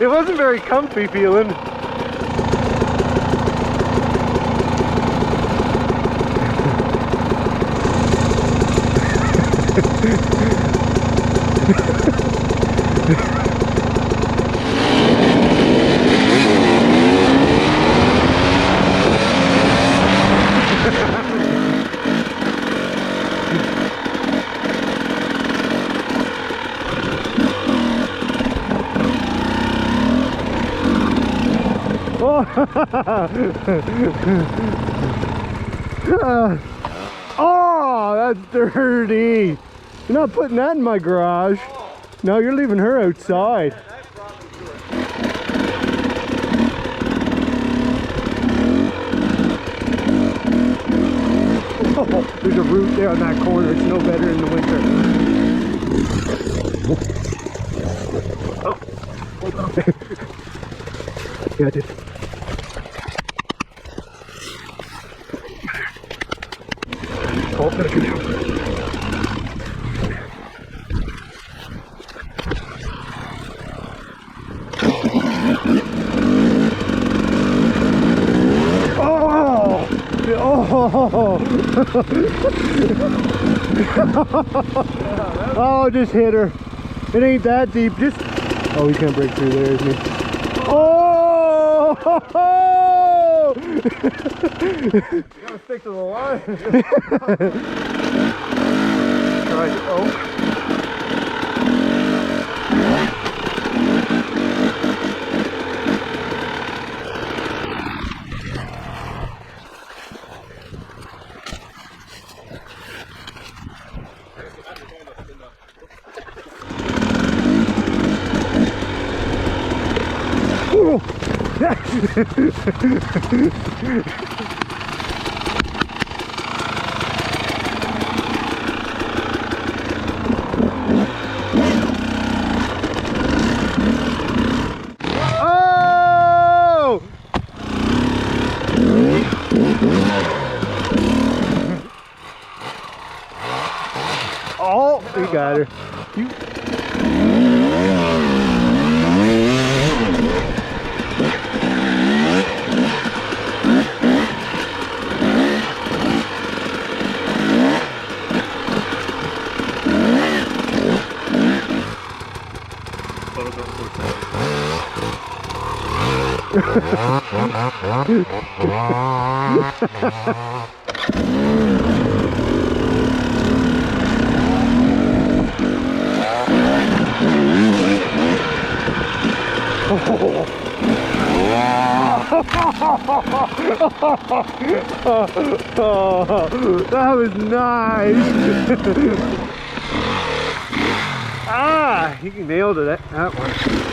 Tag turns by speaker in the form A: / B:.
A: It wasn't very comfy feeling. Oh, that's dirty. You're not putting that in my garage. No, you're leaving her outside. Oh, there's a root there on that corner. It's no better in the winter. Oh. Yeah, I did. Oh, gotta get out. Oh, just hit her. It ain't that deep. Just oh, he can't break through there, isn't he? Oh!
B: You gotta stick to the line.
A: Right. Oh. Oh! Oh, we got her. You oh, that was nice. Ah, he nailed it, that one.